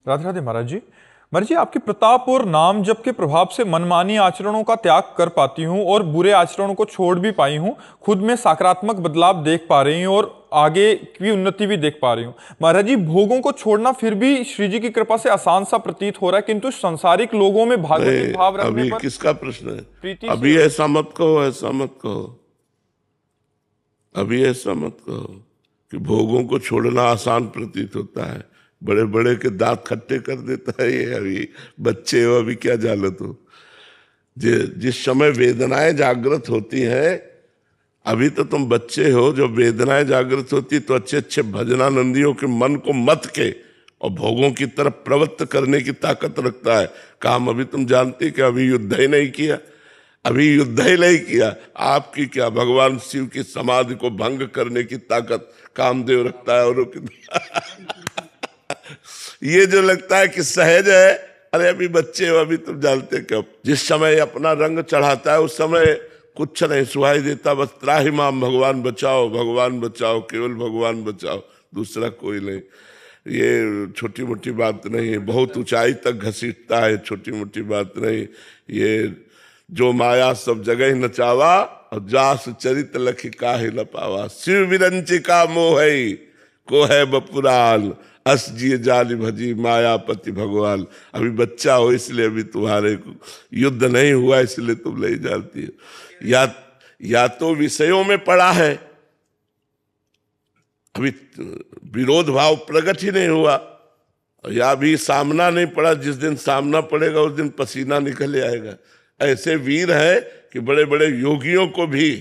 राधे राधे महाराज जी। महाराज जी, आपके प्रताप और नाम जप के प्रभाव से मनमानी आचरणों का त्याग कर पाती हूँ और बुरे आचरणों को छोड़ भी पाई हूँ। खुद में सकारात्मक बदलाव देख पा रही हूँ और आगे की उन्नति भी देख पा रही हूँ। महाराज जी, भोगों को छोड़ना फिर भी श्री जी की कृपा से आसान सा प्रतीत हो रहा है, किंतु संसारिक लोगों में भागवतिक भाव रखने अभी पर किसका प्रश्न है? प्रीति अभी से ऐसा मत कहो, ऐसा मत कहो, अभी ऐसा मत कहो कि भोगों को छोड़ना आसान प्रतीत होता है। बड़े बड़े के दांत खट्टे कर देता है ये। अभी बच्चे हो, अभी क्या जालत हो। जिस समय वेदनाएं जागृत होती हैं, अभी तो तुम बच्चे हो, जब वेदनाएं जागृत होती तो अच्छे अच्छे भजनानंदियों के मन को मत के और भोगों की तरफ प्रवृत्त करने की ताकत रखता है काम। अभी तुम जानते कि अभी युद्ध ही नहीं किया, अभी युद्ध ही नहीं किया। आपकी क्या, भगवान शिव की समाधि को भंग करने की ताकत कामदेव रखता है। और ये जो लगता है कि सहज है, अरे अभी बच्चे हो, अभी तुम जानते कब। जिस समय अपना रंग चढ़ाता है उस समय कुछ नहीं सुहाई देता, बस त्राहिमाम भगवान बचाओ, भगवान बचाओ, केवल भगवान बचाओ, दूसरा कोई नहीं। ये छोटी मोटी बात नहीं है, बहुत ऊंचाई तक घसीटता है, छोटी मोटी बात नहीं। ये जो माया सब जगह नचावा और जास चरित लखी काहे न पावा। शिव विरंचिका मोहई को है बपुराल, अस जिए जाली भजी मायापति भगवान। अभी बच्चा हो इसलिए अभी तुम्हारे को युद्ध नहीं हुआ, इसलिए तुम नहीं जानती हो। या तो विषयों में पड़ा है, अभी विरोध भाव प्रकट ही नहीं हुआ, या भी सामना नहीं पड़ा। जिस दिन सामना पड़ेगा उस दिन पसीना निकल आएगा। ऐसे वीर है कि बड़े बड़े योगियों को भी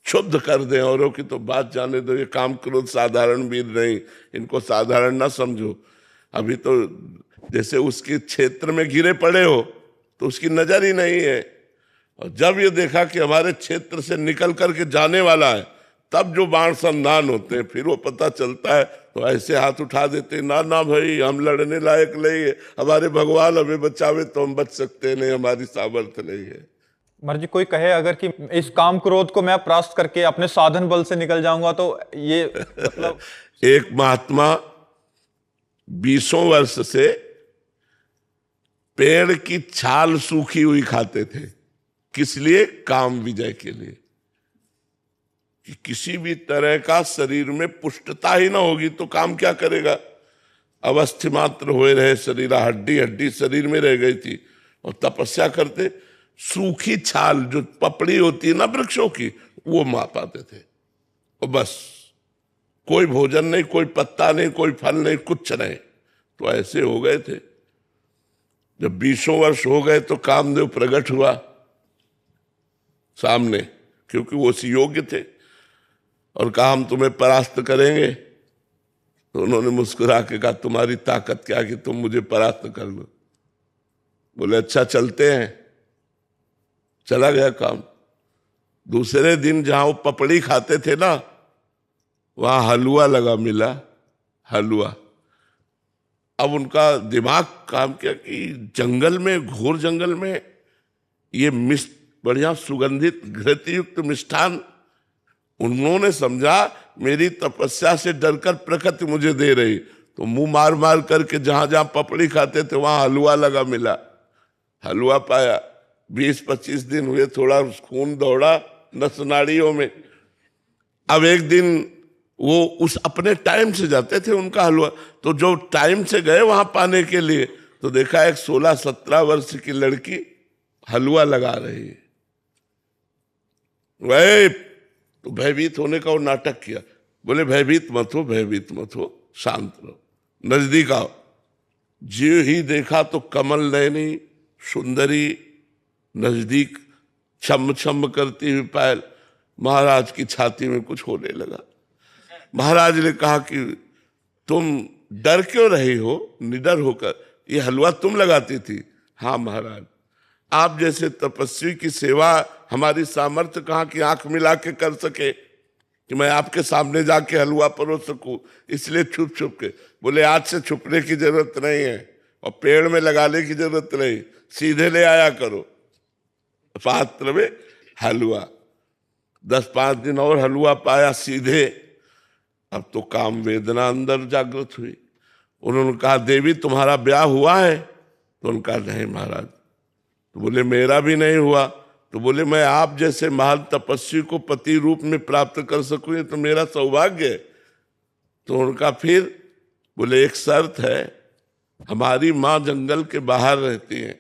क्षुब्ध कर दें। औरों की तो बात जाने दो, ये काम क्रोध साधारण वीर नहीं, इनको साधारण ना समझो। अभी तो जैसे उसके क्षेत्र में गिरे पड़े हो तो उसकी नजर ही नहीं है, और जब ये देखा कि हमारे क्षेत्र से निकल करके जाने वाला है, तब जो बाण संधान होते हैं फिर वो पता चलता है, तो ऐसे हाथ उठा देते, ना ना भाई हम लड़ने लायक नहीं है, हमारे भगवान हमें बचावे तो हम बच सकते नहीं, हमारी सामर्थ्य नहीं है। महाराज जी, कोई कहे अगर कि इस काम क्रोध को मैं परास्त करके अपने साधन बल से निकल जाऊंगा, तो ये मतलब एक महात्मा 20 वर्ष से पेड़ की छाल सूखी हुई खाते थे। किस लिए? काम विजय के लिए। कि किसी भी तरह का शरीर में पुष्टता ही ना होगी तो काम क्या करेगा। अवस्थि मात्र हुए रहे शरीर, हड्डी हड्डी शरीर में रह गई थी, और तपस्या करते सूखी छाल जो पपड़ी होती है ना वृक्षों की, वो मार पाते थे, और बस कोई भोजन नहीं, कोई पत्ता नहीं, कोई फल नहीं, कुछ नहीं। तो ऐसे हो गए थे। जब 20 वर्ष हो गए तो कामदेव प्रकट हुआ सामने, क्योंकि वो उसी योग्य थे, और कहा हम तुम्हें परास्त करेंगे। तो उन्होंने मुस्कुरा के कहा तुम्हारी ताकत क्या कि तुम मुझे परास्त कर लो। बोले अच्छा चलते हैं। चला गया काम। दूसरे दिन जहां वो पपड़ी खाते थे ना, वहां हलवा लगा मिला, हलवा। अब उनका दिमाग काम किया कि जंगल में, घोर जंगल में ये बढ़िया सुगंधित घृतयुक्त मिष्ठान, उन्होंने समझा मेरी तपस्या से डरकर प्रकृति मुझे दे रही, तो मुंह मार मार करके जहां जहां पपड़ी खाते थे वहां हलवा लगा मिला, हलवा पाया। 20-25 दिन हुए, थोड़ा खून दौड़ा नस नाड़ियों में। अब एक दिन वो उस अपने टाइम से जाते थे उनका हलवा, तो जो टाइम से गए वहां पाने के लिए, तो देखा एक 16-17 वर्ष की लड़की हलवा लगा रही है। वही तो भयभीत होने का वो नाटक किया। बोले भयभीत मत हो, भयभीत मत हो, शांत रहो, नजदीक आओ। जो ही देखा तो कमल नयनी सुंदरी नजदीक छम छम करती हुई पायल महाराज की छाती में कुछ होने लगा। महाराज ने कहा कि तुम डर क्यों रही हो, निडर होकर? ये हलवा तुम लगाती थी? हाँ महाराज, आप जैसे तपस्वी की सेवा हमारी सामर्थ्य कहाँ की आंख मिला के कर सके कि मैं आपके सामने जाके हलवा परोस सकूं, इसलिए छुप छुप के। बोले आज से छुपने की जरूरत नहीं है और पेड़ में लगाने की जरूरत नहीं, सीधे ले आया करो पात्र में हलवा। 10-5 दिन और हलवा पाया सीधे। अब तो काम वेदना अंदर जागृत हुई। उन्होंने कहा देवी तुम्हारा ब्याह हुआ है? तो उन्होंने कहा नहीं महाराज। तो बोले मेरा भी नहीं हुआ। तो बोले मैं आप जैसे महान तपस्वी को पति रूप में प्राप्त कर सकूं ये तो मेरा सौभाग्य है। तो उनका फिर बोले एक शर्त है, हमारी माँ जंगल के बाहर रहती है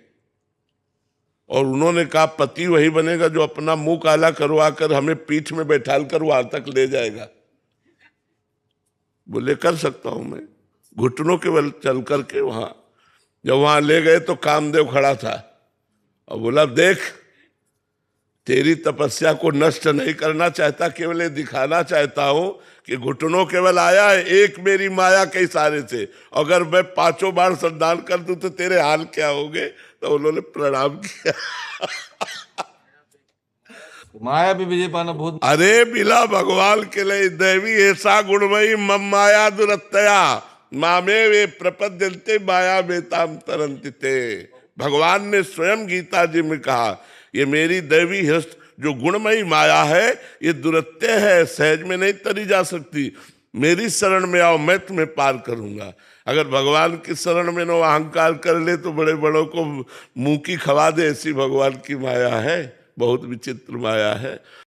और उन्होंने कहा पति वही बनेगा जो अपना मुंह काला करवा कर हमें पीठ में बैठाल कर वहां तक ले जाएगा। बोले कर सकता हूं मैं। घुटनों के बल चल करके वहां, जब वहां ले गए तो कामदेव खड़ा था और बोला देख तेरी तपस्या को नष्ट नहीं करना चाहता, केवल ये दिखाना चाहता हूं कि घुटनों केवल आया है एक मेरी माया के इशारे से, अगर मैं 5 बार संदान कर दूं तो तेरे हाल क्या होंगे। तो उन्होंने प्रणाम किया। माया भी विजय पाना बहुत। अरे बिला भगवान के लिए देवी ऐसा गुणमयी मम माया दुरत्तया मामे वे प्रपद्यन्ते माया बेताम तरंतिते। भगवान ने स्वयं गीता जी में कहा ये मेरी दैवी हस्त जो गुणमयी माया है ये दुरत्य है, सहज में नहीं तरी जा सकती। मेरी शरण में आओ मैं तुम्हें पार करूंगा। अगर भगवान की शरण में नो अहंकार कर ले तो बड़े बड़ों को मुंह की खवा दे, ऐसी भगवान की माया है, बहुत विचित्र माया है।